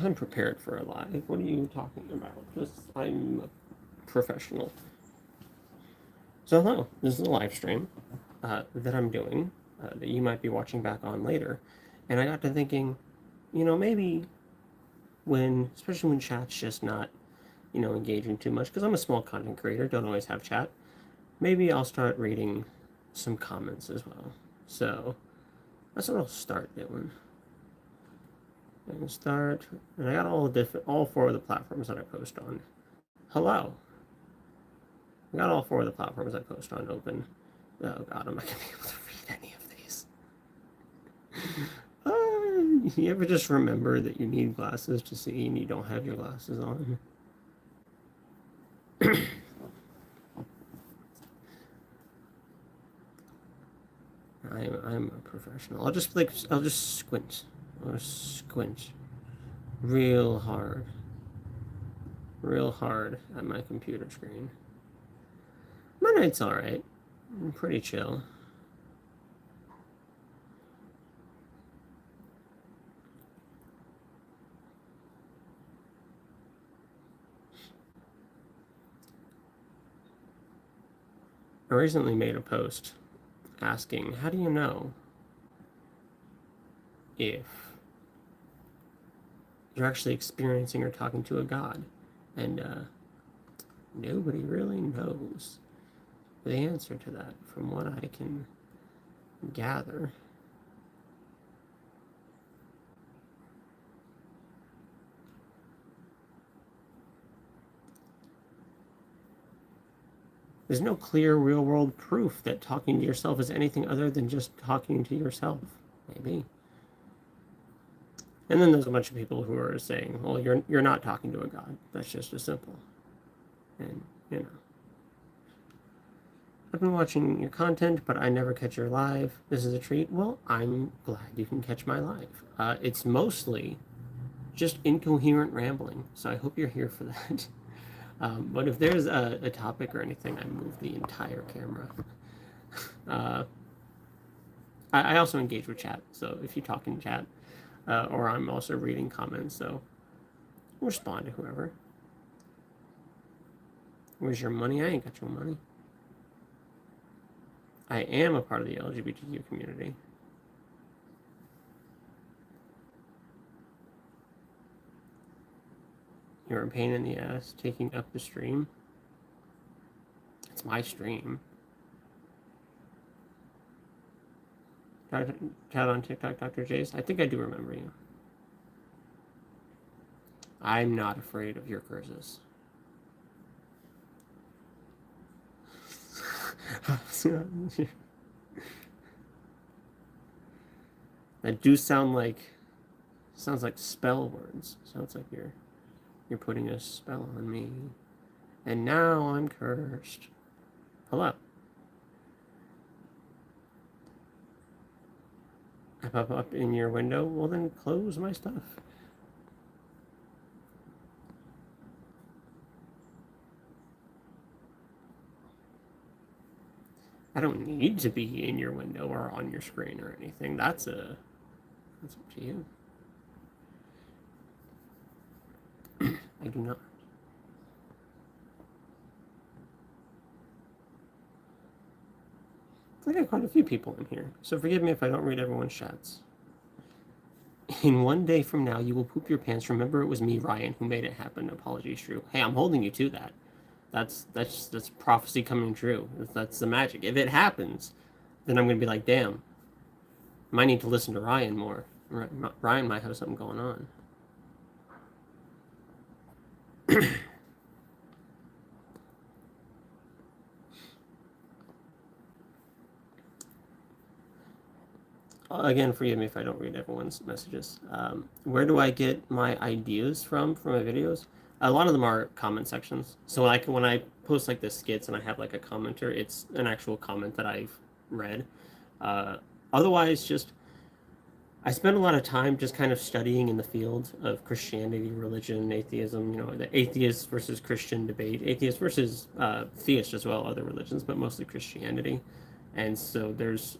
I'm prepared for a live. What are you talking about? I'm a professional. So hello, this is a live stream that I'm doing that you might be watching back on later. And I got to thinking, maybe especially when chat's just not, engaging too much, because I'm a small content creator, don't always have chat, maybe I'll start reading some comments as well. So that's what I'll start doing. I can start, and I got all four of the platforms that I post on. Hello. I got all four of the platforms I post on open. Oh god, I'm not gonna be able to read any of these. You ever just remember that you need glasses to see and you don't have your glasses on? I'm a professional. I'll just squint. I'll squint real hard at my computer screen. My night's alright. I'm pretty chill. I recently made a post asking, how do you know if you're actually experiencing or talking to a god? And nobody really knows the answer to that from what I can gather. There's no clear real-world proof that talking to yourself is anything other than just talking to yourself. Maybe. And then there's a bunch of people who are saying, well, you're not talking to a god. That's just as simple. And, I've been watching your content, but I never catch your live. This is a treat. Well, I'm glad you can catch my live. It's mostly just incoherent rambling, so I hope you're here for that. But if there's a topic or anything, I move the entire camera. I also engage with chat, so if you talk in chat, or I'm also reading comments, so respond to whoever. Where's your money? I ain't got your money. I am a part of the LGBTQ community. You're a pain in the ass taking up the stream. It's my stream. Chat on TikTok, Dr. Jace. I think I do remember you. I'm not afraid of your curses. That do sounds like spell words. Sounds like you're putting a spell on me. And now I'm cursed. Hello. I pop up in your window? Well, then close my stuff. I don't need to be in your window or on your screen or anything. That's up to you. I do not. I got quite a few people in here, so forgive me if I don't read everyone's chats. In one day from now, you will poop your pants. Remember, it was me, Ryan, who made it happen. Apologies, true. Hey, I'm holding you to that. That's prophecy coming true. That's the magic. If it happens, then I'm gonna be like, damn. I might need to listen to Ryan more. Ryan might have something going on. Again, forgive me if I don't read everyone's messages. Where do I get my ideas from my videos? A lot of them are comment sections. So when I post like the skits and I have like a commenter, it's an actual comment that I've read. Otherwise, just I spend a lot of time just kind of studying in the field of Christianity, religion, atheism, the atheist versus Christian debate, atheist versus theist as well, other religions, but mostly Christianity. And so there's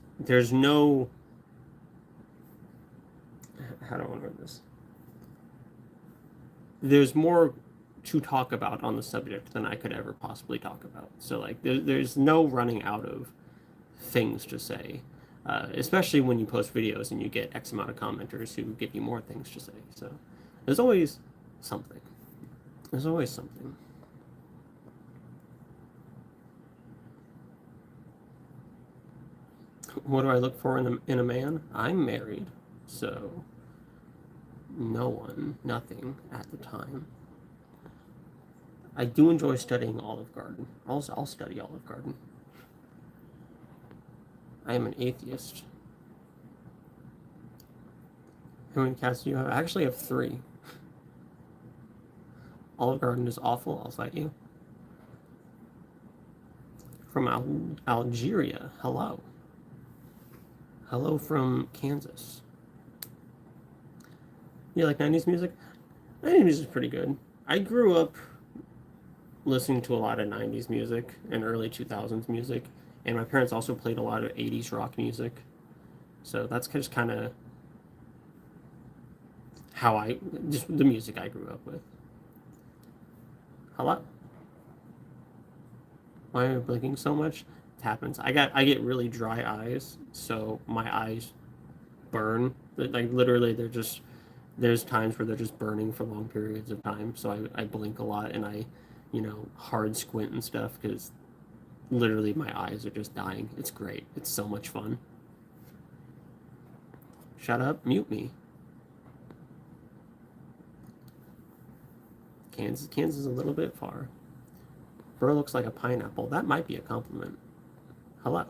no, how do I want to word this? there's more to talk about on the subject than I could ever possibly talk about. So like there's no running out of things to say, especially when you post videos and you get X amount of commenters who give you more things to say. So there's always something. There's always something. What do I look for in a man? I'm married, so no one, nothing at the time. I do enjoy studying Olive Garden. I'll study Olive Garden. I am an atheist. How many cats do you have? I actually have 3. Olive Garden is awful, I'll cite you. From Algeria, hello. Hello from Kansas. You like 90s music? 90s music is pretty good. I grew up listening to a lot of 90s music and early 2000s music, and my parents also played a lot of 80s rock music. So that's just kind of how just the music I grew up with. Hello? Why am I blinking so much? It happens. I get really dry eyes, so my eyes burn. Like literally, there's times where they're just burning for long periods of time. So I blink a lot and I, hard squint and stuff because literally my eyes are just dying. It's great. It's so much fun. Shut up. Mute me. Kansas is a little bit far. Burr looks like a pineapple. That might be a compliment. Hello.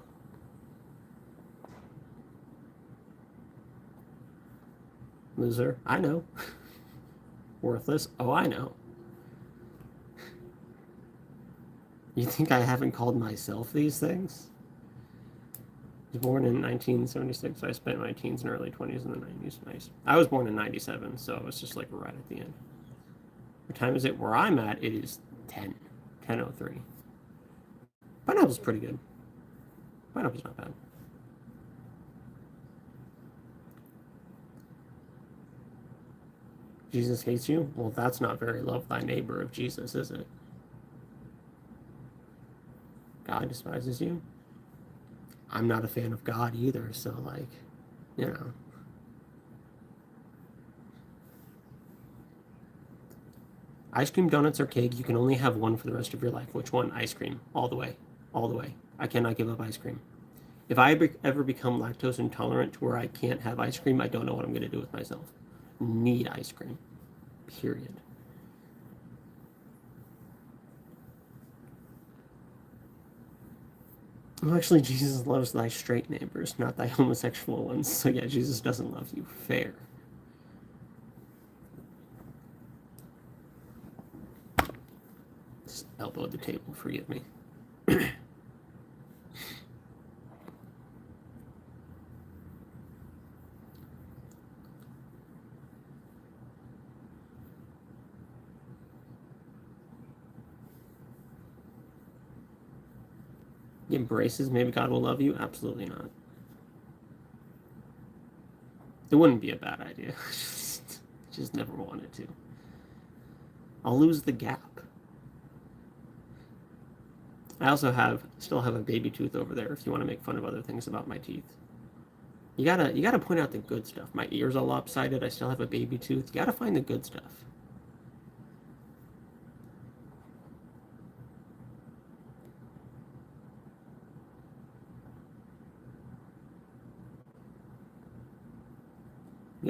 Loser. I know. Worthless. Oh, I know. You think I haven't called myself these things? I was born in 1976. So I spent my teens and early 20s in the 90s. Nice. I was born in 97, so it was just like right at the end. What time is it? Where I'm at, it is 10:03. Pineapple's pretty good. Pineapple's not bad. Jesus hates you? Well, that's not very love thy neighbor of Jesus, is it? God despises you? I'm not a fan of God either, so like, you know. Ice cream, donuts, or cake, you can only have one for the rest of your life. Which one? Ice cream. All the way. All the way. I cannot give up ice cream. If I ever become lactose intolerant to where I can't have ice cream, I don't know what I'm going to do with myself. Need ice cream. Period. Well, actually, Jesus loves thy straight neighbors, not thy homosexual ones. So yeah, Jesus doesn't love you. Fair. Just elbowed the table, forgive me. Get braces, maybe God will love you? Absolutely not. It wouldn't be a bad idea. just never wanted to. I'll lose the gap. I also still have a baby tooth over there if you want to make fun of other things about my teeth. You gotta point out the good stuff. My ears are lopsided, I still have a baby tooth. You gotta find the good stuff.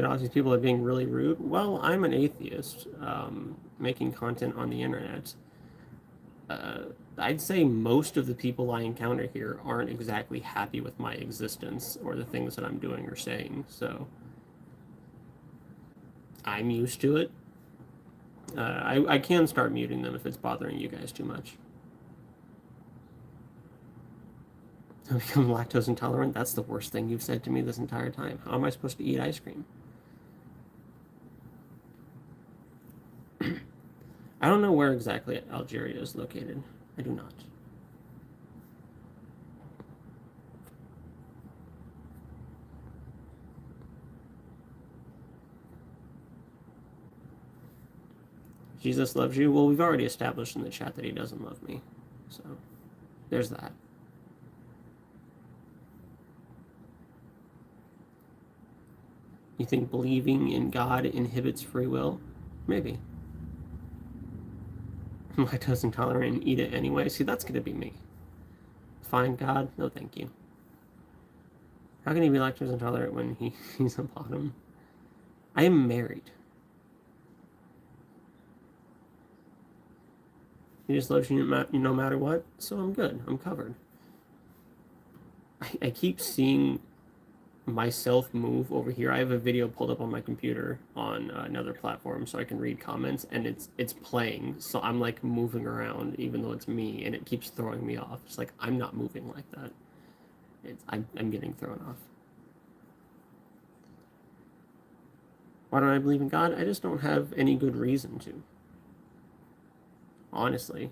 All these people are being really rude. Well, I'm an atheist, making content on the internet. I'd say most of the people I encounter here aren't exactly happy with my existence or the things that I'm doing or saying, so I'm used to it. I can start muting them if it's bothering you guys too much. I become lactose intolerant? That's the worst thing you've said to me this entire time. How am I supposed to eat ice cream? I don't know where exactly Algeria is located. I do not. Jesus loves you. Well, we've already established in the chat that he doesn't love me. So, there's that. You think believing in God inhibits free will? Maybe. Lactose intolerant and eat it anyway? See, that's going to be me. Fine, God? No, thank you. How can he be lactose intolerant when he's a bottom? I am married. He just loves you no matter what, so I'm good. I'm covered. I keep seeing myself move over here. I have a video pulled up on my computer on another platform so I can read comments, and it's playing, so I'm like moving around even though it's me, and it keeps throwing me off. It's like I'm not moving like that. I'm getting thrown off. Why don't I believe in God? I just don't have any good reason to. Honestly.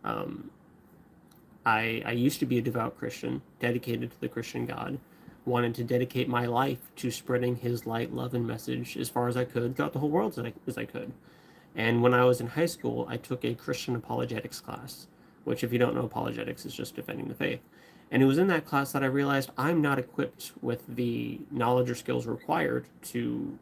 I used to be a devout Christian, dedicated to the Christian God, wanted to dedicate my life to spreading his light, love, and message as far as I could throughout the whole world as I could. And when I was in high school, I took a Christian apologetics class, which, if you don't know, apologetics is just defending the faith. And it was in that class that I realized I'm not equipped with the knowledge or skills required to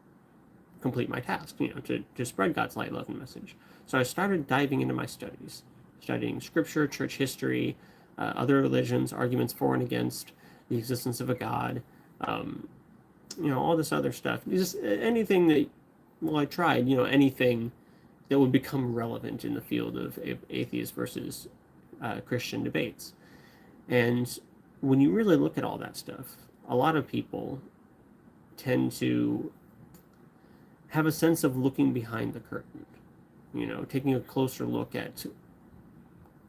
complete my task, to spread God's light, love, and message. So I started diving into my studies, studying scripture, church history, other religions, arguments for and against the existence of a God, all this other stuff. Just anything that, I tried, anything that would become relevant in the field of atheist versus Christian debates. And when you really look at all that stuff, a lot of people tend to have a sense of looking behind the curtain, taking a closer look at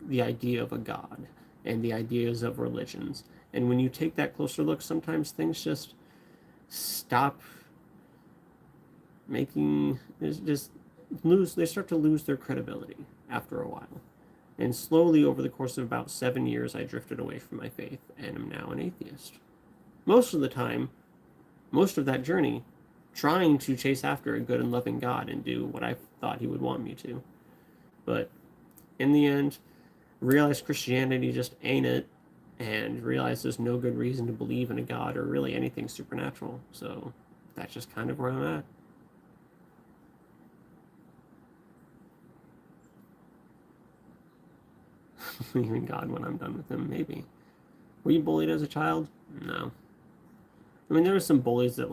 the idea of a God and the ideas of religions. And when you take that closer look, sometimes things just stop making, they start to lose their credibility after a while. And slowly, over the course of about 7 years, I drifted away from my faith and am now an atheist. Most of the time, most of that journey, trying to chase after a good and loving God and do what I thought he would want me to. But in the end, realized Christianity just ain't it, and realized there's no good reason to believe in a God or really anything supernatural. So that's just kind of where I'm at. Believe in God when I'm done with him, maybe. Were you bullied as a child? No. I mean, there were some bullies that,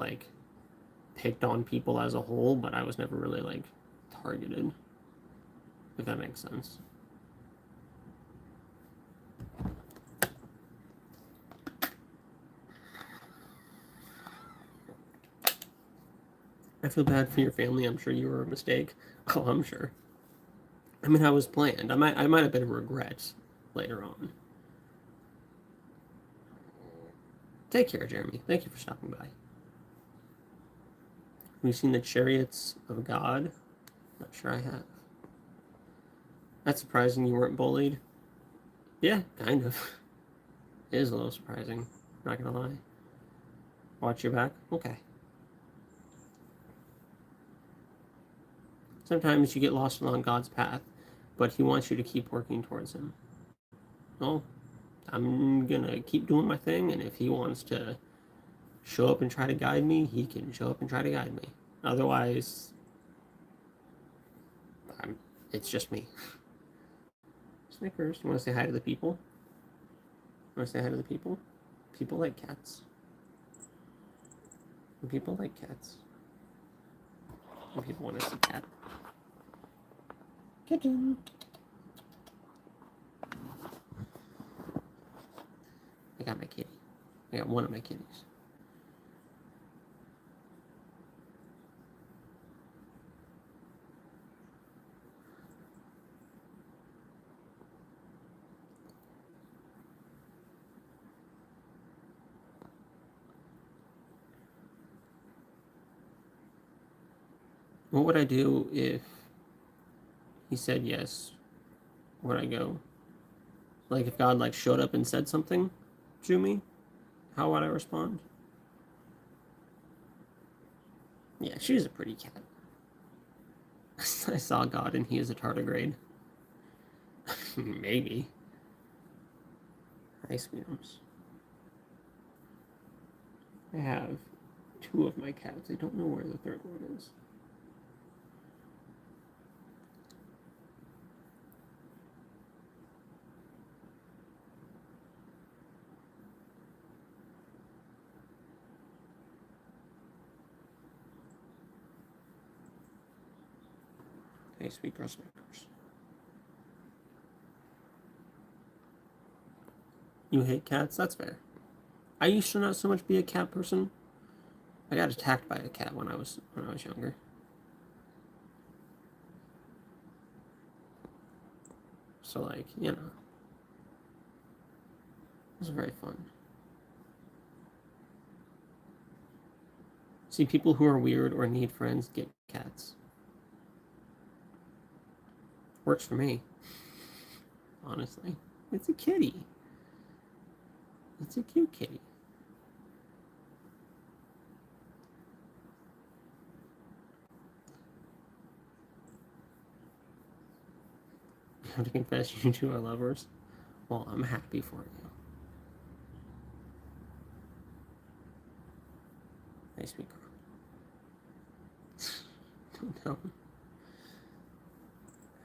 picked on people as a whole, but I was never really, targeted. If that makes sense. I feel bad for your family. I'm sure you were a mistake. Oh, I'm sure. I mean, I was planned. I might have been a regret later on. Take care, Jeremy. Thank you for stopping by. Have you seen the Chariots of God? Not sure I have. That's surprising you weren't bullied. Yeah, kind of. It is a little surprising. Not gonna lie. Watch your back? Okay. Sometimes you get lost along God's path, but he wants you to keep working towards him. Well, I'm gonna keep doing my thing, and if he wants to show up and try to guide me, he can show up and try to guide me. Otherwise, it's just me. Snickers, you want to say hi to the people? Want to say hi to the people? People like cats. People like cats. People want to see cat. Kitten. I got my kitty. I got one of my kitties. What would I do if he said yes? Where'd I go? If God showed up and said something to me, how would I respond? Yeah, she's a pretty cat. I saw God and he is a tardigrade. Maybe. Hi, sweetums. I have 2 of my cats. I don't know where the 3rd one is. Hey, sweet prospectors. You hate cats? That's fair. I used to not so much be a cat person. I got attacked by a cat when I was younger. So like, you know, it was very fun. See, people who are weird or need friends get cats. Works for me. Honestly. It's a kitty. It's a cute kitty. You have to confess you two are lovers. Well, I'm happy for you. Nice sweet girl. Don't tell him.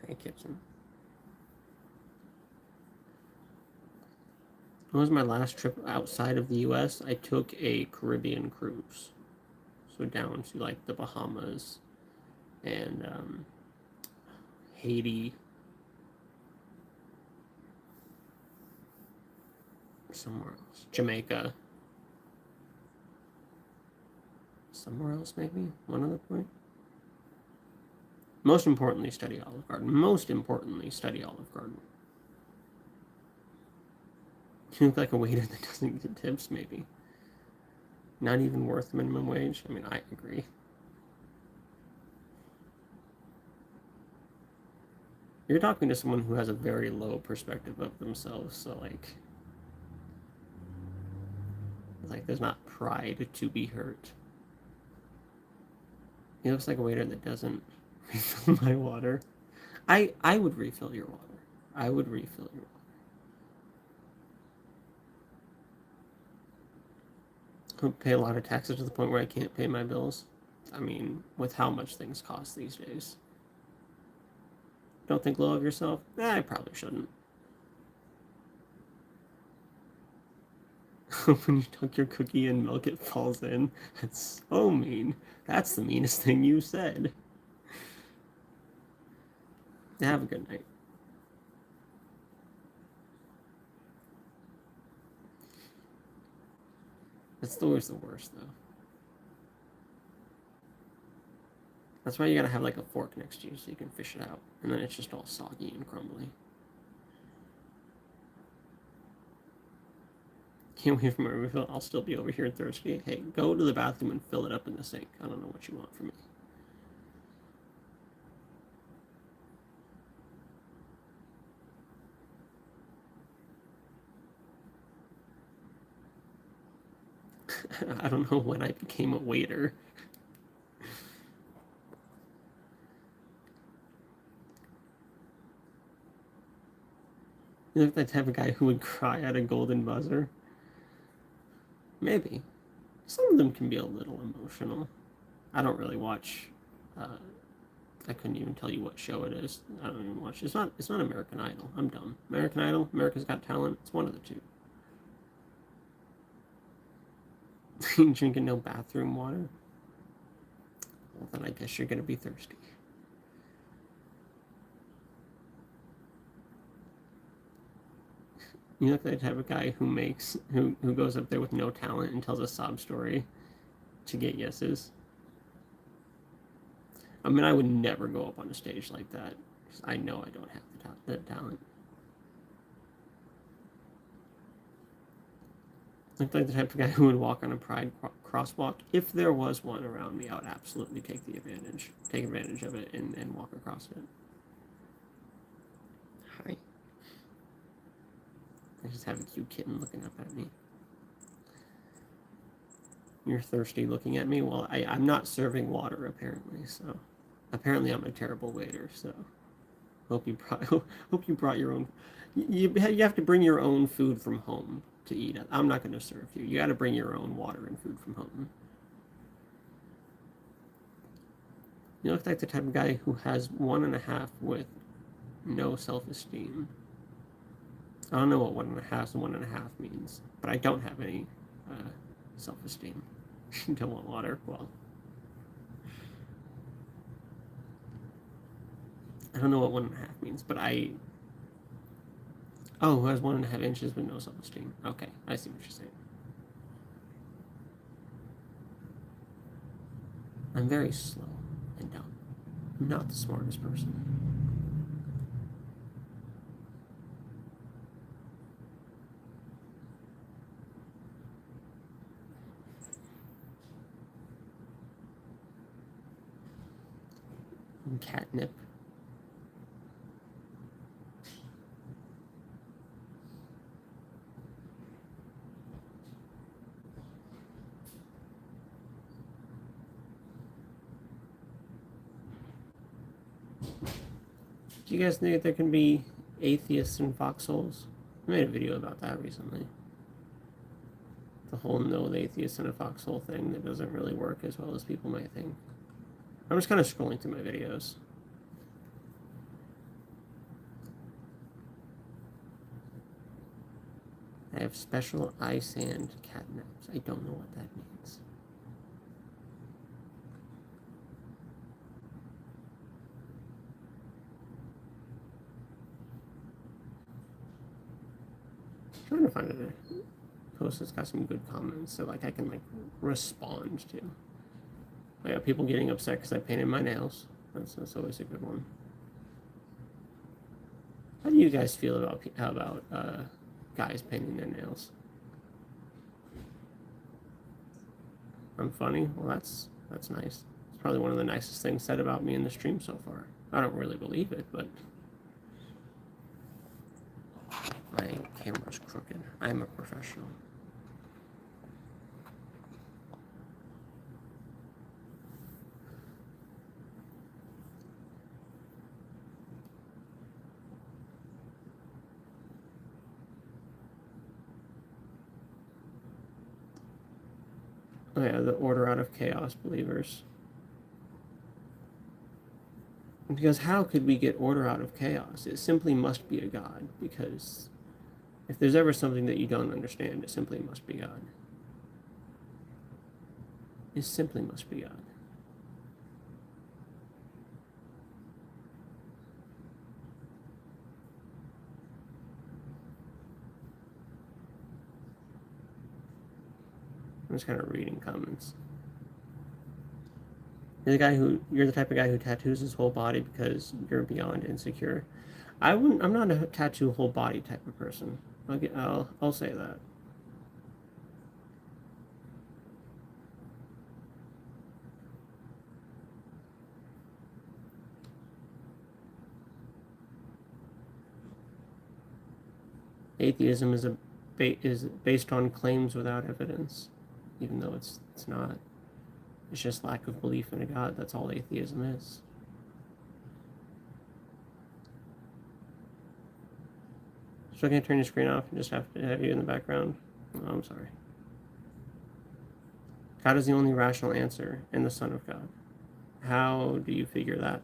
Hey, Gibson. It was my last trip outside of the US. I took a Caribbean cruise. So down to like the Bahamas and Haiti. Somewhere else. Jamaica. Somewhere else, maybe? One other point? Most importantly, study Olive Garden. Most importantly, study Olive Garden. You look like a waiter that doesn't get tips, maybe. Not even worth minimum wage? I mean, I agree. You're talking to someone who has a very low perspective of themselves, so like there's not pride to be hurt. He looks like a waiter that doesn't refill my water. I would refill your water. I would refill your water. I pay a lot of taxes to the point where I can't pay my bills. I mean, with how much things cost these days. Don't think low of yourself? I probably shouldn't. When you tuck your cookie and milk, it falls in. That's so mean. That's the meanest thing you said. Have a good night. That's always the worst, though. That's why you gotta have like a fork next to you so you can fish it out. And then it's just all soggy and crumbly. Can't wait for my refill. I'll still be over here thirsty. Hey, go to the bathroom and fill it up in the sink. I don't know what you want from me. I don't know when I became a waiter. You look like the type of guy who would cry at a golden buzzer. Maybe. Some of them can be a little emotional. I don't really watch. I couldn't even tell you what show it is. I don't even watch. It's not American Idol. I'm dumb. American Idol, America's Got Talent. It's one of the two. Drinking no bathroom water. Well, then I guess you're gonna be thirsty. You look like the type of guy who goes up there with no talent and tells a sob story to get yeses. I mean, I would never go up on a stage like that because I know I don't have the talent. Look like the type of guy who would walk on a pride crosswalk. If there was one around me, I would absolutely take advantage of it, and walk across it. Hi. I just have a cute kitten looking up at me. You're thirsty looking at me? Well, I'm not serving water, apparently, so... Apparently, I'm a terrible waiter, so hope you brought your own. You have to bring your own food from home to eat. I'm not going to serve you. You got to bring your own water and food from home. You look like the type of guy who has 1.5 with no self-esteem. I don't know what 1.5 and 1.5 means, but I don't have any self-esteem. Don't want water? Well, I don't know what 1.5 means, but I... Oh, who has 1.5 inches with no self-esteem. Okay, I see what you're saying. I'm very slow and dumb. I'm not the smartest person. Catnip. Do you guys think that there can be atheists in foxholes? I made a video about that recently. The whole no atheists in a foxhole thing that doesn't really work as well as people might think. I'm just kind of scrolling through my videos. I have special eye sand catnaps. I don't know what that means. I'm trying to find a post that's got some good comments so like I can like respond to. I got people getting upset because I painted my nails. That's always a good one. How do you guys feel about guys painting their nails? I'm funny? Well, that's nice. It's probably one of the nicest things said about me in the stream so far. I don't really believe it, but my camera's crooked. I'm a professional. Oh yeah, the order out of chaos believers. Because how could we get order out of chaos? It simply must be a God, because if there's ever something that you don't understand, it simply must be God. It simply must be God. I'm just kind of reading comments. You're the type of guy who tattoos his whole body because you're beyond insecure. I'm not a tattoo whole body type of person. I'll say that. Atheism is based on claims without evidence, even though it's not. It's just lack of belief in a God. That's all atheism is. So I can turn your screen off and just have to have you in the background? Oh, I'm sorry. God is the only rational answer and the Son of God. How do you figure that?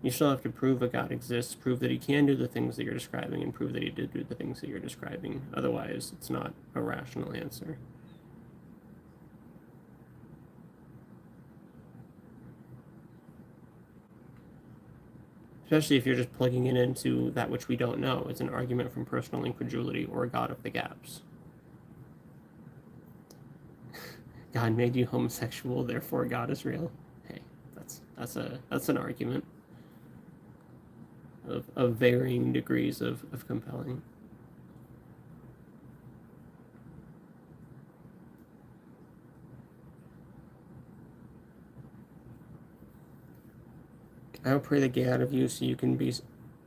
You still have to prove a God exists, prove that he can do the things that you're describing, and prove that he did do the things that you're describing. Otherwise, it's not a rational answer. Especially if you're just plugging it into that which we don't know. It's an argument from personal incredulity or a God of the gaps. God made you homosexual, therefore God is real. Hey, that's an argument of varying degrees of compelling. I'll pray the gay out of you so you can be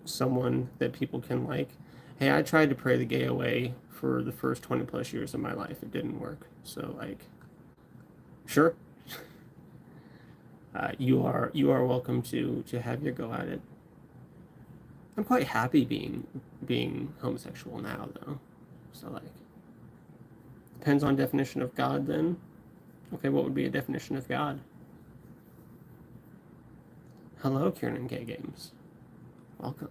someone that people can like. Hey, I tried to pray the gay away for the first 20 plus years of my life. It didn't work. So, like, Sure. You are welcome to have your go at it. I'm quite happy being homosexual now, though. So like, depends on definition of God. Then, okay, what would be a definition of God? Hello, Kieran K Games. Welcome.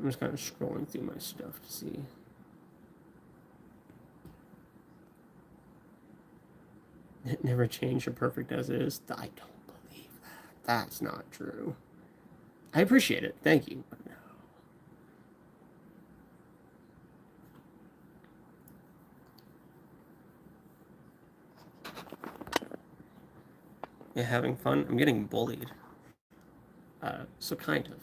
I'm just kind of scrolling through my stuff to see. It never changed. You're perfect as it is. I don't believe that. That's not true. I appreciate it. Thank you. But no. Yeah, having fun. I'm getting bullied. So kind of.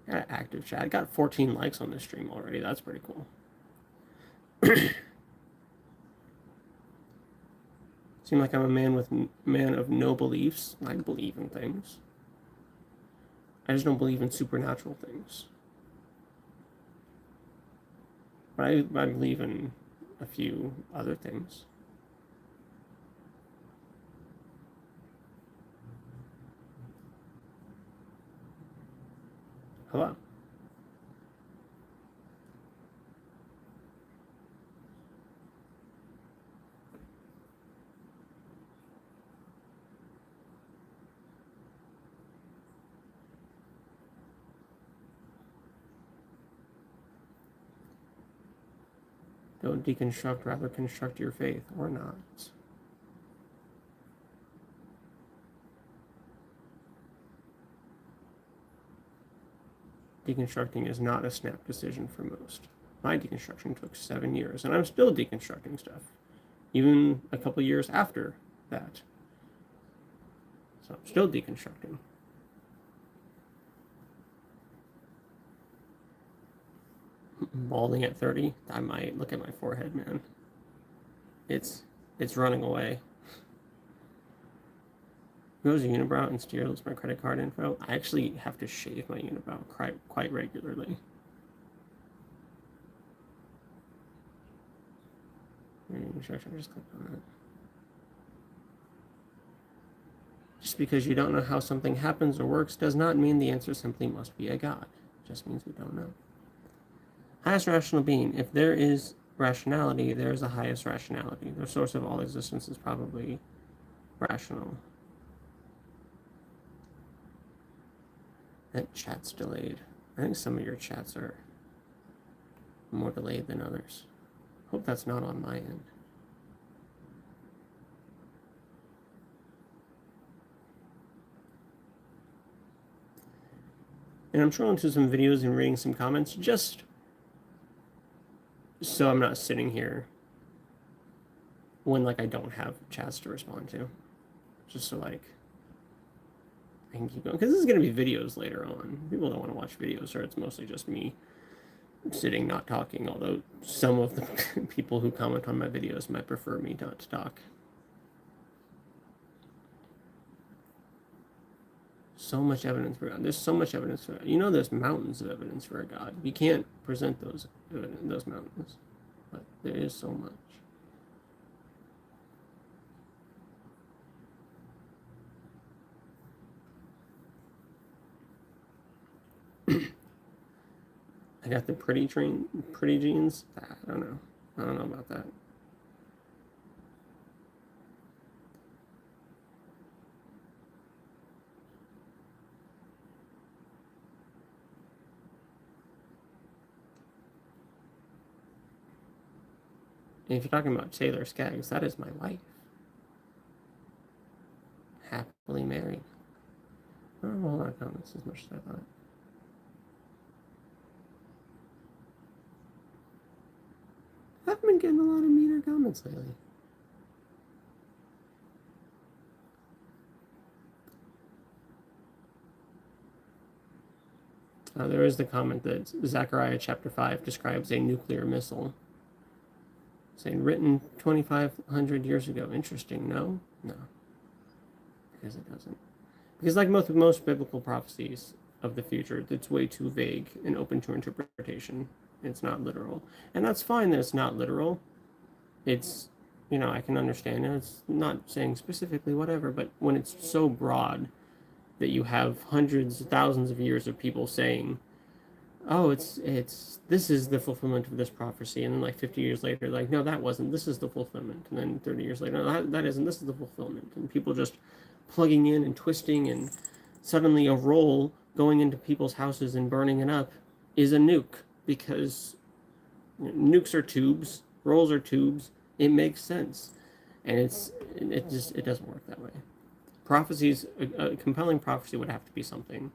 Got an active chat. I got 14 likes on this stream already. That's pretty cool. Seem like I'm a man of no beliefs. I believe in things. I just don't believe in supernatural things. But I believe in a few other things. Hello. Don't deconstruct, rather construct your faith, or not. Deconstructing is not a snap decision for most. My deconstruction took 7 years, and I'm still deconstructing stuff, even a couple years after that. So I'm still deconstructing. Balding at 30? I might. Look at my forehead, man. It's running away. Goes a unibrow and steals my credit card info. I actually have to shave my unibrow quite regularly. Just click on that. Just because you don't know how something happens or works does not mean the answer simply must be a God. It just means we don't know. Highest rational being. If there is rationality, there is a highest rationality. The source of all existence is probably rational. That chat's delayed. I think some of your chats are more delayed than others. Hope that's not on my end. And I'm scrolling through some videos and reading some comments just so I'm not sitting here when like I don't have chats to respond to. Just so like I can keep going. Because this is going to be videos later on. People don't want to watch videos, or it's mostly just me sitting not talking, although some of the people who comment on my videos might prefer me not to talk. So much evidence for God. There's so much evidence for God. You know, there's mountains of evidence for a God. You can't present those mountains, but there is so much. I got the pretty jeans. I don't know. I don't know about that. And if you're talking about Taylor Skaggs, that is my wife. Happily married. I don't know a lot of comments as much as I thought. I haven't been getting a lot of meaner comments lately. There is the comment that Zechariah chapter 5 describes a nuclear missile. Saying written 2,500 years ago. Interesting, no? No. Because it doesn't. Because like most biblical prophecies of the future, it's way too vague and open to interpretation. It's not literal. And that's fine that it's not literal. It's, I can understand it. It's not saying specifically whatever, but when it's so broad that you have hundreds, thousands of years of people saying, oh, it's this is the fulfillment of this prophecy, and then like 50 years later, like, no, that wasn't. This is the fulfillment, and then 30 years later, no, that isn't. This is the fulfillment, and people just plugging in and twisting, and suddenly a roll going into people's houses and burning it up is a nuke because nukes are tubes, rolls are tubes. It makes sense, and it doesn't work that way. Prophecies, a compelling prophecy would have to be something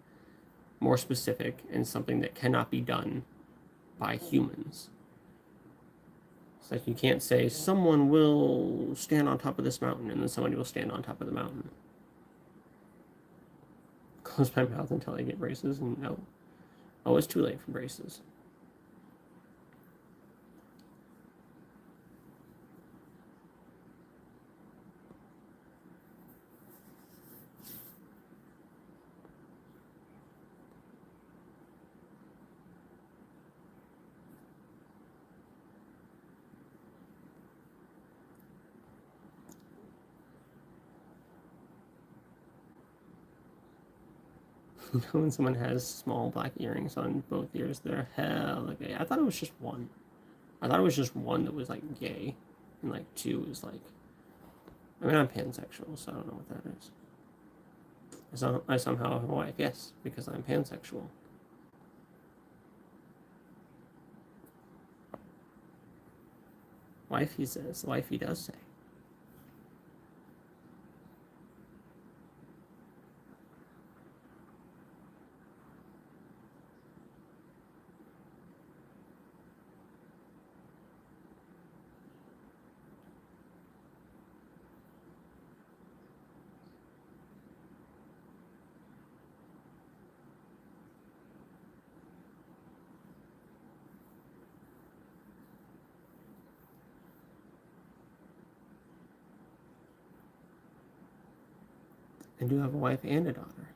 more specific and something that cannot be done by humans. It's like you can't say someone will stand on top of this mountain and then somebody will stand on top of the mountain. Close my mouth until I get braces, and no. Oh, it's too late for braces. When someone has small black earrings on both ears, they're hella gay. I thought it was just one. I thought it was just one that was like gay, and like two is like. I mean, I'm pansexual, so I don't know what that is. I somehow have a wife, yes, because I'm pansexual. Wife, he says. Wife, he does say. I do have a wife and a daughter.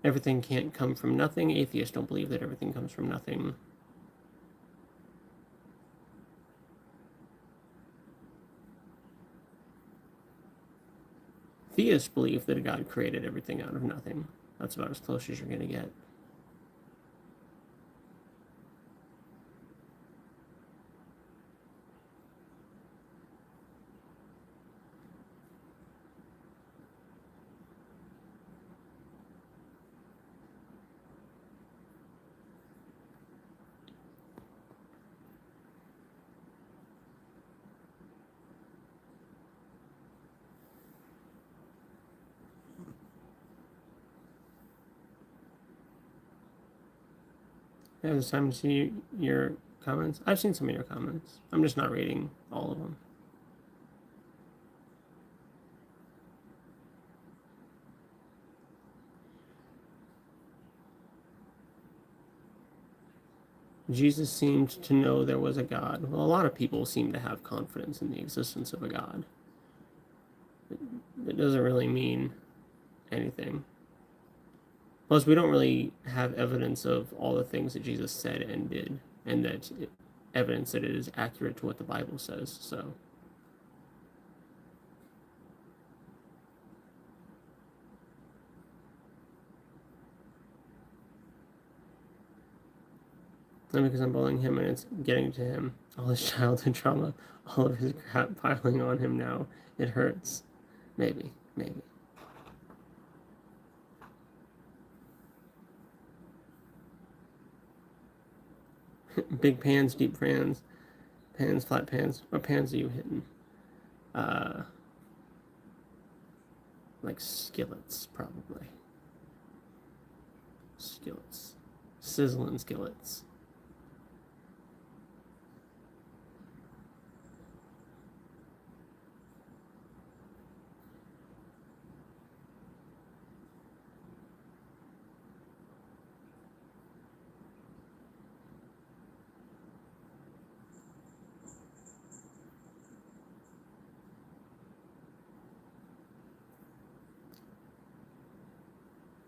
Everything can't come from nothing. Atheists don't believe that everything comes from nothing. Theists believe that God created everything out of nothing. That's about as close as you're going to get. I have time to see your comments. I've seen some of your comments. I'm just not reading all of them. Jesus seemed to know there was a God. Well, a lot of people seem to have confidence in the existence of a God. It doesn't really mean anything. Plus, we don't really have evidence of all the things that Jesus said and did, and evidence that it is accurate to what the Bible says, so. Not because I'm bullying him and it's getting to him. All his childhood trauma, all of his crap piling on him now. It hurts. Maybe. Big pans, deep pans, flat pans. What pans are you hitting? Like skillets, probably. Skillets. Sizzling skillets.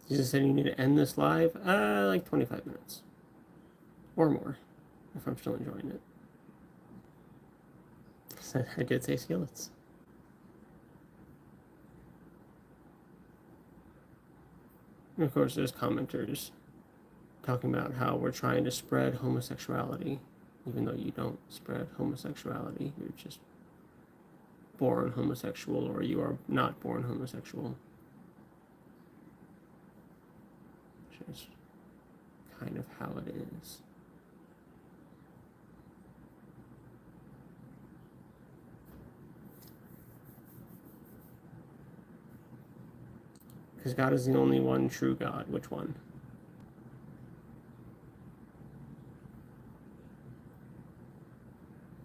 Jesus said you need to end this live, like 25 minutes. Or more, if I'm still enjoying it. So I did say skillets. And of course, there's commenters talking about how we're trying to spread homosexuality, even though you don't spread homosexuality. You're just born homosexual, or you are not born homosexual. Which is kind of how it is. Because God is the only one true God. Which one?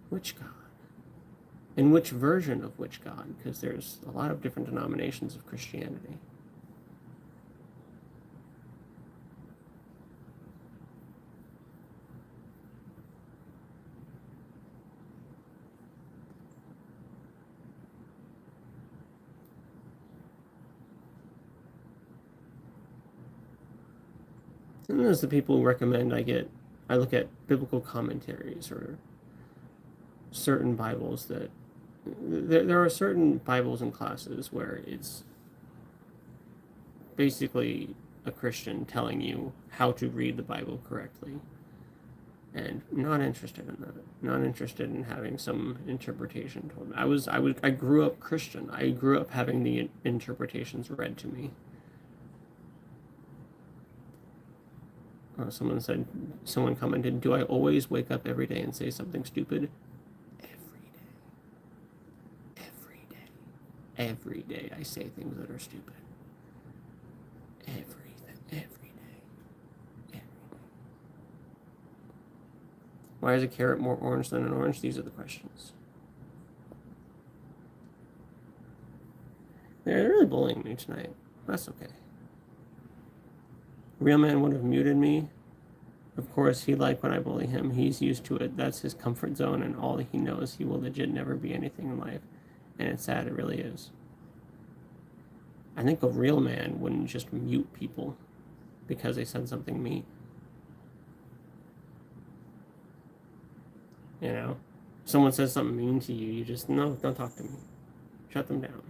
Which God? And which version of which God? Because there's a lot of different denominations of Christianity. And there's the people who recommend I look at biblical commentaries or certain Bibles that there are certain Bibles and classes where it's basically a Christian telling you how to read the Bible correctly. And not interested in that. Not interested in having some interpretation told me. I grew up Christian. I grew up having the interpretations read to me. Someone commented, do I always wake up every day and say something stupid? Every day I say things that are stupid. Every day. Why is a carrot more orange than an orange? These are the questions. They're really bullying me tonight. That's okay. Real man would have muted me. Of course, he liked when I bully him. He's used to it. That's his comfort zone, and all he knows. He will legit never be anything in life. And it's sad, it really is. I think a real man wouldn't just mute people because they said something mean. You know? Someone says something mean to you, you just, no, don't talk to me. Shut them down.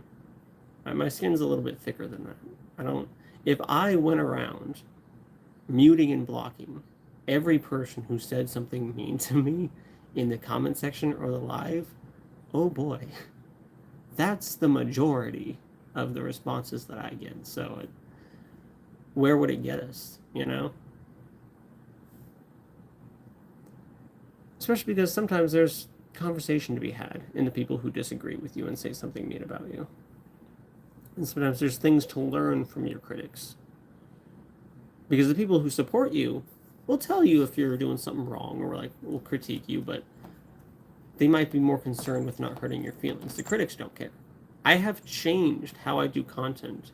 My skin's a little bit thicker than that. If I went around muting and blocking every person who said something mean to me in the comment section or the live, oh boy, that's the majority of the responses that I get. So where would it get us, you know? Especially because sometimes there's conversation to be had in the people who disagree with you and say something mean about you. And sometimes there's things to learn from your critics. Because the people who support you will tell you if you're doing something wrong, or will critique you, but they might be more concerned with not hurting your feelings. The critics don't care. I have changed how I do content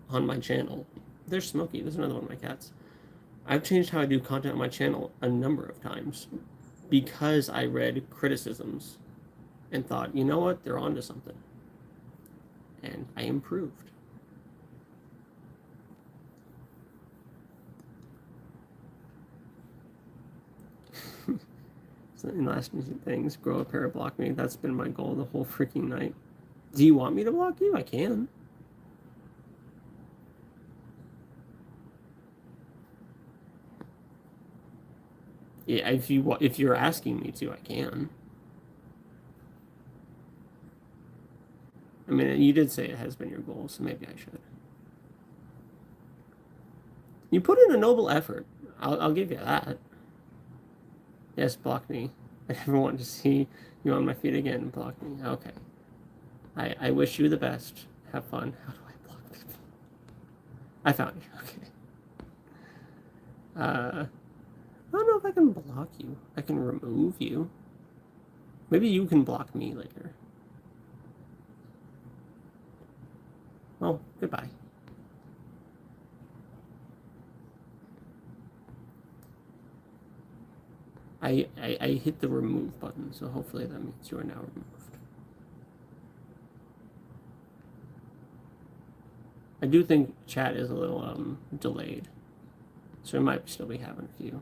on my channel. There's Smokey. There's another one of my cats. I've changed how I do content on my channel a number of times because I read criticisms and thought, you know what? They're onto something. And I improved. So in the last things, grow a pair, block me. That's been my goal the whole freaking night. Do you want me to block you? I can. Yeah, if you're asking me to, I can. I mean, you did say it has been your goal, so maybe I should. You put in a noble effort. I'll give you that. Yes, block me. I never want to see you on my feet again. Block me. Okay. I wish you the best. Have fun. How do I block people? I found you. Okay. I don't know if I can block you. I can remove you. Maybe you can block me later. Well, goodbye. I hit the remove button, so hopefully that means you are now removed. I do think chat is a little delayed, so we might still be having a few.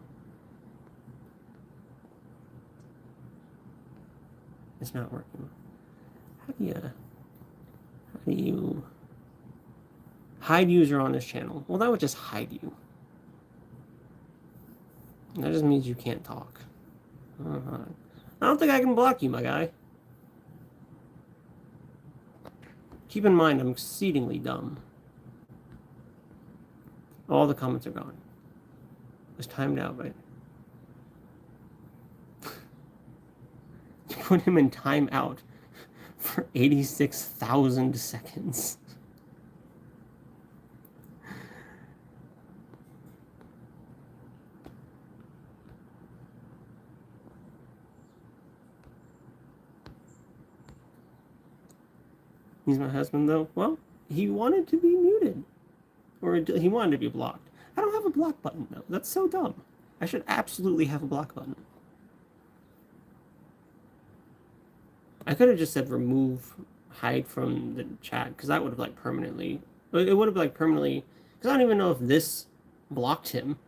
It's not working. How do you hide user on this channel? Well, that would just hide you. That just means you can't talk. I don't think I can block you, my guy. Keep in mind, I'm exceedingly dumb. All the comments are gone. It's timed out, right? You put him in timeout for 86,000 seconds. He's my husband, though. Well, he wanted to be muted. Or he wanted to be blocked. I don't have a block button, though. That's so dumb. I should absolutely have a block button. I could have just said remove, hide from the chat, because that would have, like, permanently... It would have, like, permanently... Because I don't even know if this blocked him.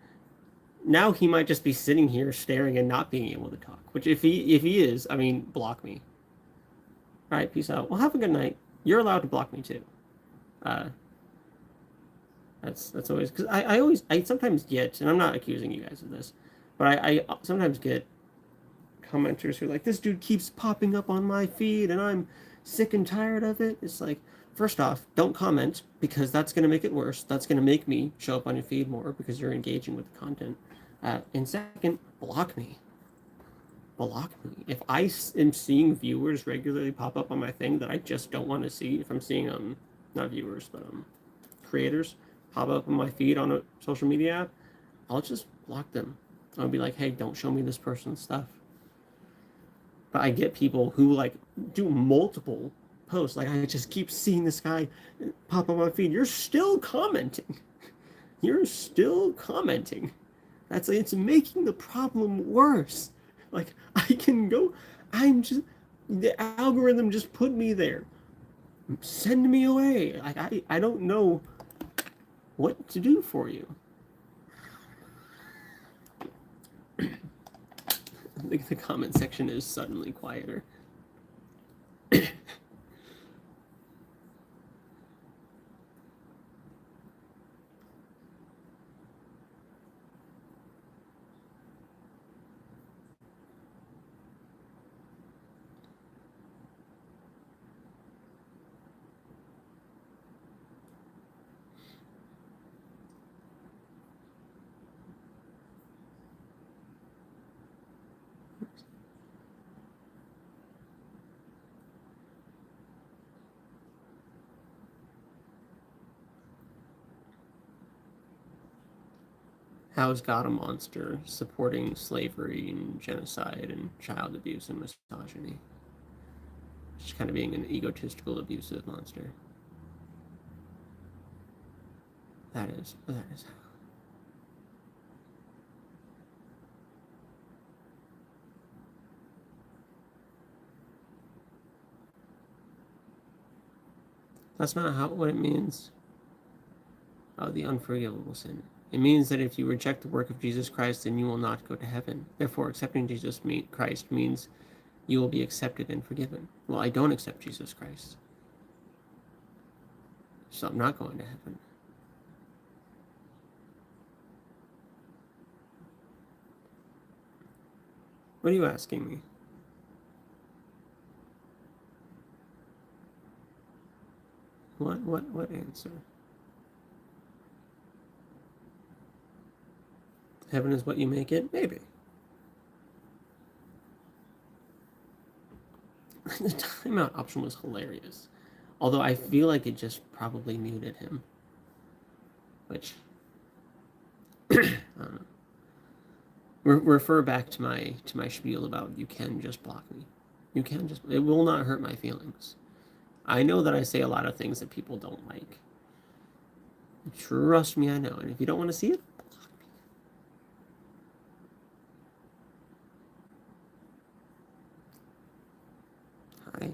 Now he might just be sitting here staring and not being able to talk. Which, if he is, I mean, block me. Alright, peace out. Well, have a good night. You're allowed to block me, too. That's always... Because I sometimes get... And I'm not accusing you guys of this. But I sometimes get commenters who are like, this dude keeps popping up on my feed and I'm sick and tired of it. It's like, first off, don't comment, because that's going to make it worse. That's going to make me show up on your feed more because you're engaging with the content. And second, block me. Block me. If I am seeing viewers regularly pop up on my thing that I just don't want to see, if I'm seeing, not viewers, but creators pop up on my feed on a social media app, I'll just block them. I'll be like, hey, don't show me this person's stuff. But I get people who, like, do multiple posts. Like, I just keep seeing this guy pop on my feed. You're still commenting. You're still commenting. It's making the problem worse. Like, I can go, the algorithm just put me there. Send me away. Like, I don't know what to do for you. The comment section is suddenly quieter. How is God a monster, supporting slavery and genocide and child abuse and misogyny? Just kind of being an egotistical, abusive monster. That is how. That's not what it means. Oh, the unforgivable sin. It means that if you reject the work of Jesus Christ, then you will not go to heaven. Therefore, accepting Jesus Christ means you will be accepted and forgiven. Well, I don't accept Jesus Christ, so I'm not going to heaven. What are you asking me? What answer? Heaven is what you make it? Maybe. The timeout option was hilarious. Although I feel like it just probably muted him. Which, I don't know. Refer back to my spiel about you can just block me. You can just, it will not hurt my feelings. I know that I say a lot of things that people don't like. Trust me, I know. And if you don't want to see it, block me. Hi.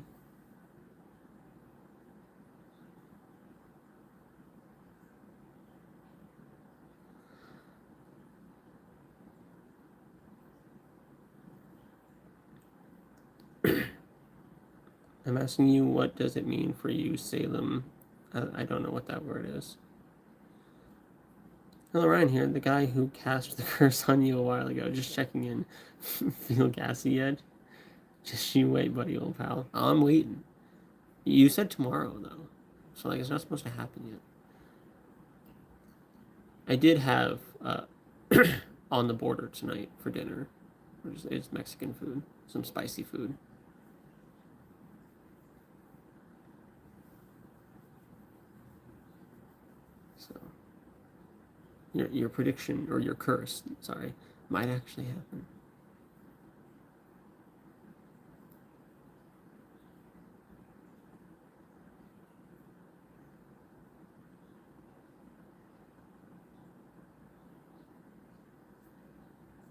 I'm asking you, what does it mean for you, Salem? I don't know what that word is. Hello, Ryan here, the guy who cast the curse on you a while ago. Just checking in. Feel gassy yet? Just you wait, buddy, old pal. I'm waiting. You said tomorrow, though. So, like, it's not supposed to happen yet. I did have on the border tonight for dinner. It's Mexican food. Some spicy food. So, your prediction, or your curse, sorry, might actually happen.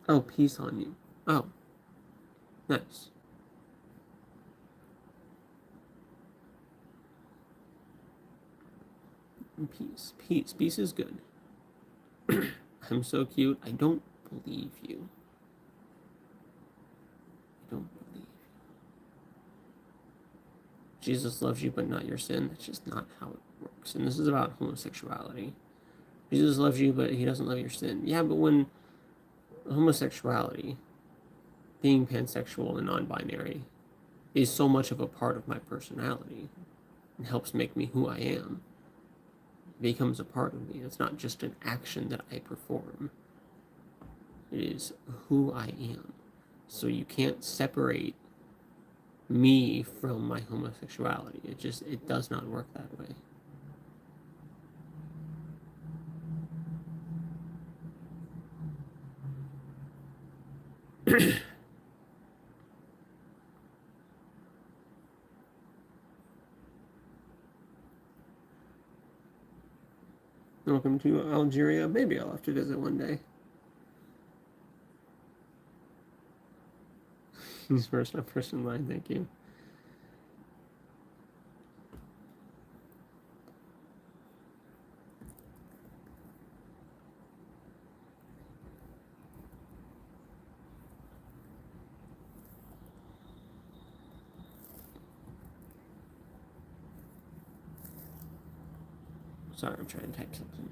Oh, peace on you. Oh, nice. Peace is good. I'm so cute. I don't believe you. I don't believe you. Jesus loves you, but not your sin. That's just not how it works. And this is about homosexuality. Jesus loves you, but he doesn't love your sin. Yeah, but when homosexuality, being pansexual and non-binary, is so much of a part of my personality and helps make me who I am, it becomes a part of me. It's not just an action that I perform. It is who I am. So you can't separate me from my homosexuality. It does not work that way. Welcome to Algeria. Maybe I'll have to visit one day. He's first in line, thank you. Sorry, I'm trying to type something.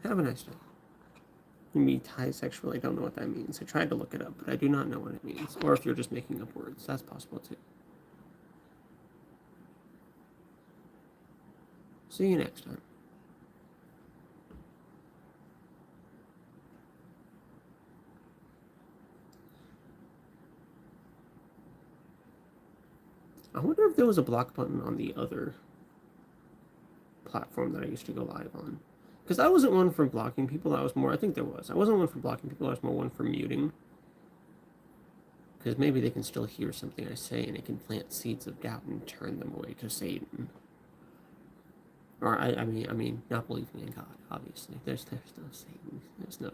Have a nice day. You mean bisexual, I don't know what that means. I tried to look it up, but I do not know what it means. Or if you're just making up words, that's possible too. See you next time. I wonder if there was a block button on the other platform that I used to go live on. Because I wasn't one for blocking people, I was more, I think there was. I wasn't one for blocking people, I was more one for muting. Because maybe they can still hear something I say and it can plant seeds of doubt and turn them away to Satan. Or, I mean, not believing in God, obviously. There's no Satan. There's no...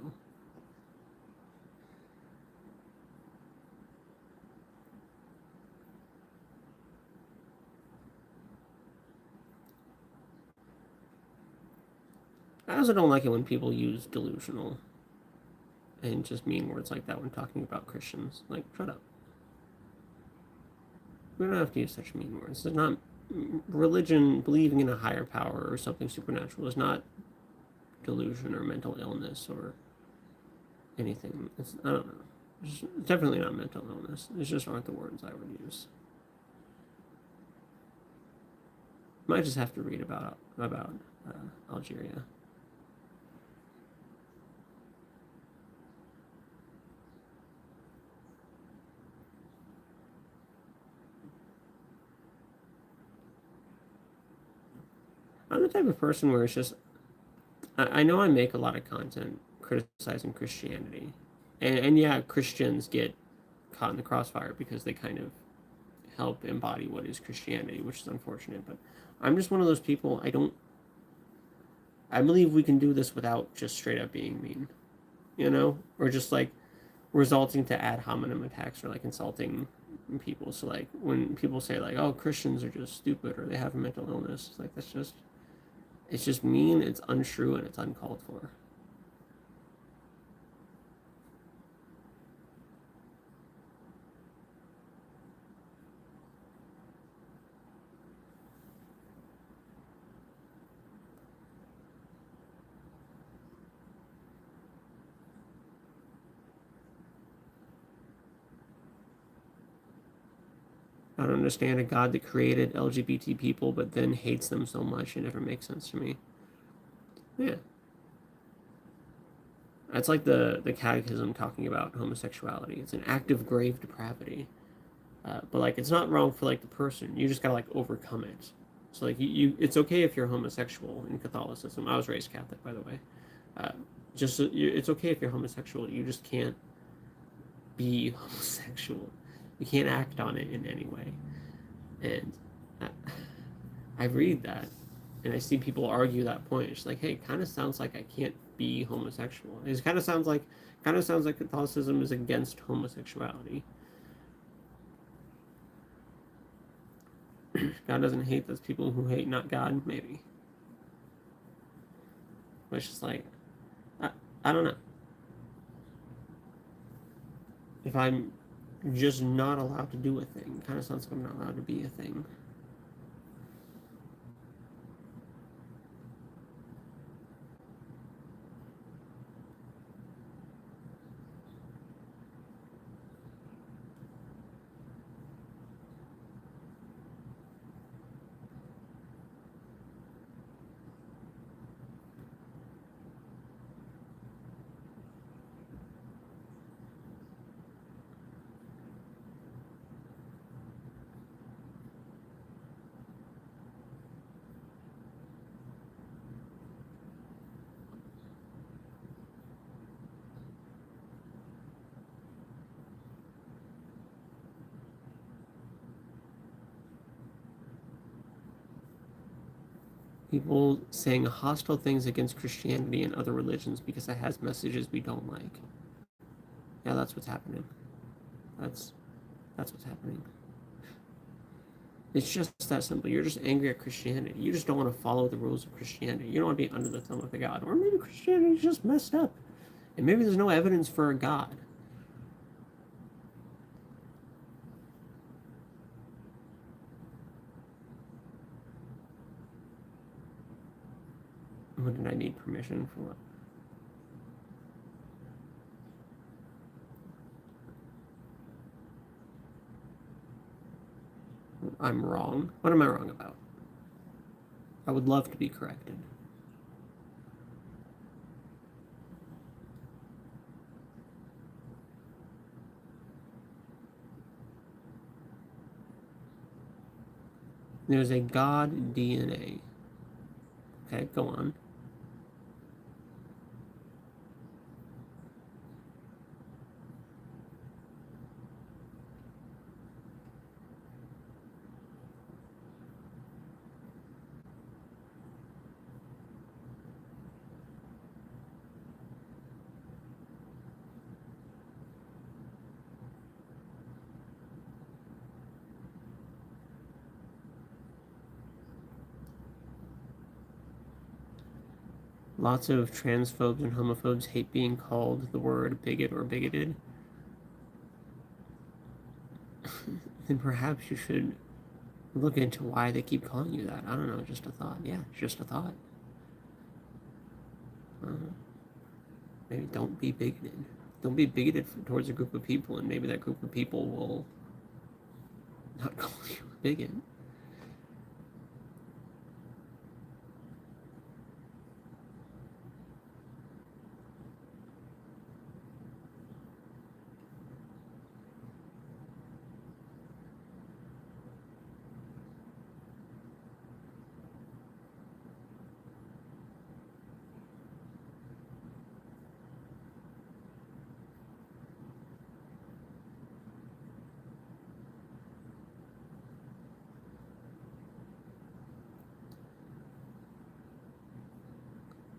I also don't like it when people use delusional and just mean words like that when talking about Christians. Like, shut up. We don't have to use such mean words. It's not... Religion, believing in a higher power or something supernatural is not delusion or mental illness or anything. I don't know. It's definitely not mental illness. It just aren't the words I would use. Might just have to read about Algeria. I'm the type of person where it's just, I know I make a lot of content criticizing Christianity, and yeah, Christians get caught in the crossfire because they kind of help embody what is Christianity, which is unfortunate. But I'm just one of those people. I believe we can do this without just straight up being mean, or just like resulting to ad hominem attacks or like insulting people. So like when people say like, oh, Christians are just stupid or they have a mental illness, it's like it's just mean, it's untrue, and it's uncalled for. I don't understand a God that created LGBT people but then hates them so much. It never makes sense to me. Yeah. That's like the catechism talking about homosexuality. It's an act of grave depravity. But like it's not wrong for like the person. You just gotta like overcome it. So like it's okay if you're homosexual in Catholicism. I was raised Catholic, by the way. Uh, it's okay if you're homosexual. You just can't be homosexual. You can't act on it in any way. And I, I read that, and I see people argue that point. It's like, hey, it kind of sounds like I can't be homosexual. It kind of sounds like Catholicism is against homosexuality. God doesn't hate those people who hate not God, maybe. But it's just like, I, I don't know. If I'm just not allowed to do a thing, it kind of sounds like I'm not allowed to be a thing. People saying hostile things against Christianity and other religions because it has messages we don't like. Yeah, that's what's happening. That's that's what's happening. It's just that simple. You're just angry at Christianity. You just don't want to follow the rules of Christianity. You don't want to be under the thumb of the God. Or maybe Christianity's just messed up. And maybe there's no evidence for a God. What did I need permission for? What? I'm wrong. What am I wrong about? I would love to be corrected. There's a God DNA. Okay, go on. Lots of transphobes and homophobes hate being called the word bigot or bigoted. Then perhaps you should look into why they keep calling you that. I don't know, just a thought. Yeah, just a thought. Maybe don't be bigoted. Don't be bigoted towards a group of people, and maybe that group of people will not call you a bigot.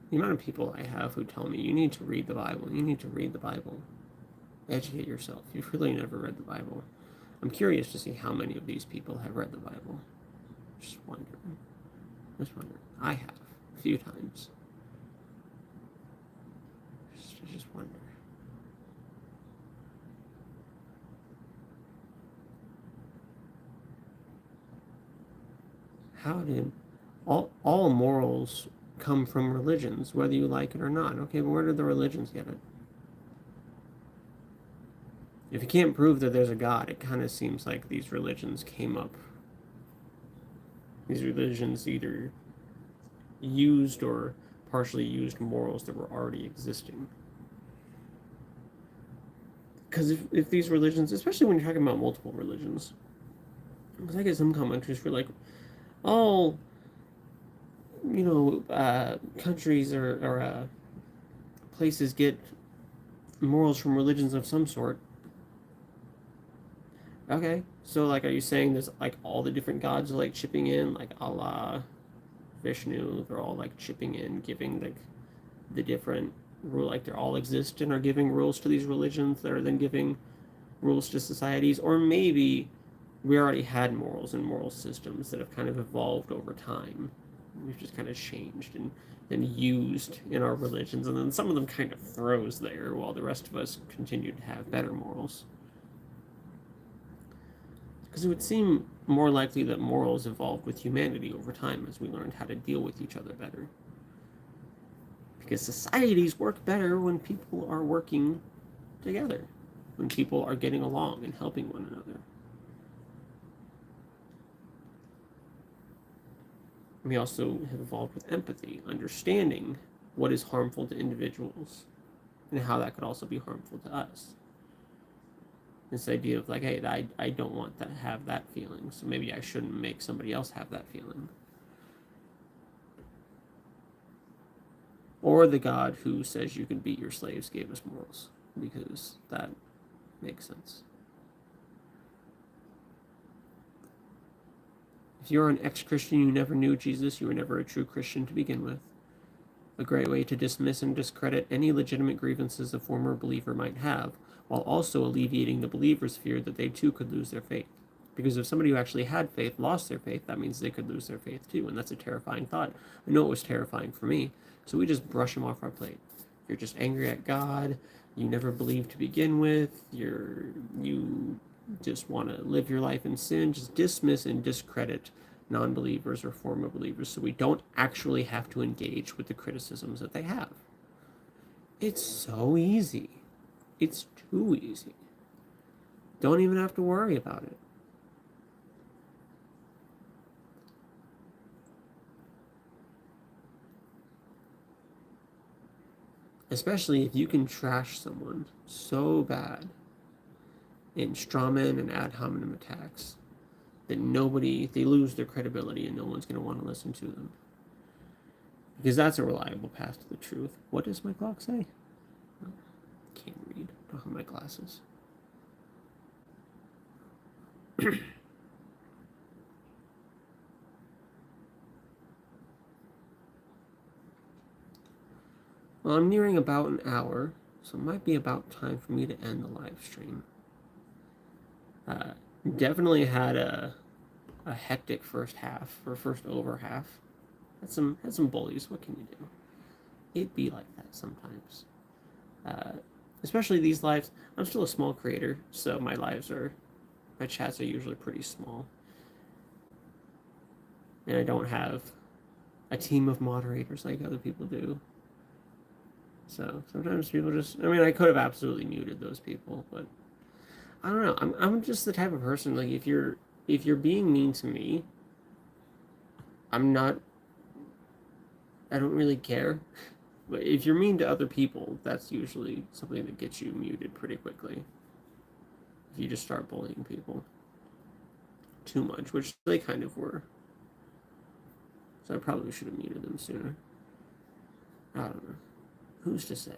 The amount of people I have who tell me, you need to read the Bible, you need to read the Bible. Educate yourself. You've really never read the Bible. I'm curious to see how many of these people have read the Bible. Just wondering. I have. A few times. Just wonder. How did all morals come from religions, whether you like it or not? Okay, but where did the religions get it? If you can't prove that there's a God, it kind of seems like these religions came up. These religions either used or partially used morals that were already existing. Because if these religions, especially when you're talking about multiple religions, because I get some commentaries who are like, oh, countries or places get morals from religions of some sort. Okay, so like, are you saying there's like all the different gods are like chipping in, like Allah, Vishnu, they're all like chipping in, giving the different rule, like they're all exist and are giving rules to these religions that are then giving rules to societies, or maybe we already had morals and moral systems that have kind of evolved over time. We've just kind of changed and then used in our religions, and then some of them kind of froze there while the rest of us continue to have better morals. Because it would seem more likely that morals evolved with humanity over time as we learned how to deal with each other better. Because societies work better when people are working together, when people are getting along and helping one another. We also have evolved with empathy, understanding what is harmful to individuals and how that could also be harmful to us. This idea of like, hey, I don't want to have that feeling, so maybe I shouldn't make somebody else have that feeling. Or the God who says you can beat your slaves gave us morals, because that makes sense. If you're an ex-Christian, you never knew Jesus, you were never a true Christian to begin with. A great way to dismiss and discredit any legitimate grievances a former believer might have, while also alleviating the believer's fear that they too could lose their faith. Because if somebody who actually had faith lost their faith, that means they could lose their faith too, and that's a terrifying thought. I know it was terrifying for me, so we just brush them off our plate. You're just angry at God, you never believed to begin with, you just want to live your life in sin, just dismiss and discredit non-believers or former believers so we don't actually have to engage with the criticisms that they have. It's so easy. It's too easy. Don't even have to worry about it. Especially if you can trash someone so bad in strawman and ad hominem attacks that they lose their credibility and no one's going to want to listen to them. Because that's a reliable path to the truth. What does my clock say? Oh, can't read. Don't have my glasses. Well, I'm nearing about an hour, so it might be about time for me to end the live stream. Definitely had a hectic first half, or first over half. Had some bullies. What can you do? It'd be like that sometimes. Especially these lives. I'm still a small creator, so my chats are usually pretty small. And I don't have a team of moderators like other people do. So sometimes people I could have absolutely muted those people, but I don't know. I'm just the type of person, like, if you're being mean to me, I don't really care. But if you're mean to other people, that's usually something that gets you muted pretty quickly. If you just start bullying people too much, which they kind of were. So I probably should have muted them sooner. I don't know. Who's to say?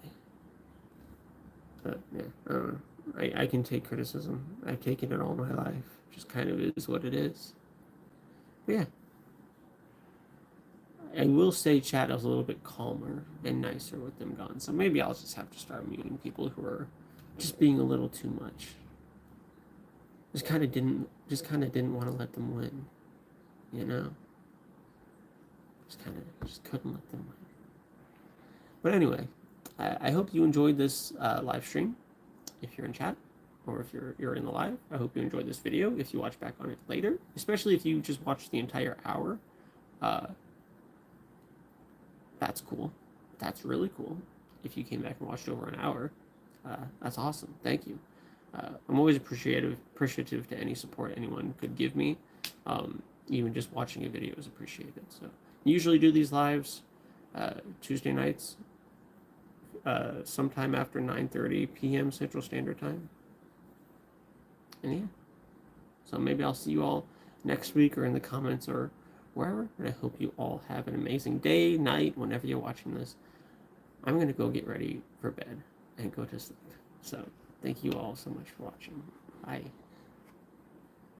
But yeah, I don't know. I can take criticism. I've taken it all my life. It just kind of is what it is. But yeah. I will say chat is a little bit calmer and nicer with them gone. So maybe I'll just have to start muting people who are just being a little too much. Just kind of didn't want to let them win, you know. Just couldn't let them win. But anyway, I hope you enjoyed this live stream. If you're in chat, or if you're in the live, I hope you enjoyed this video. If you watch back on it later, especially if you just watched the entire hour, that's cool. That's really cool. If you came back and watched over an hour, that's awesome. Thank you. I'm always appreciative to any support anyone could give me. Even just watching a video is appreciated. So I usually do these lives Tuesday nights, sometime after 9:30 p.m. Central Standard Time. And yeah, so maybe I'll see you all next week or in the comments or wherever. And I hope you all have an amazing day, night, whenever you're watching this. I'm going to go get ready for bed and go to sleep. So thank you all so much for watching. Bye.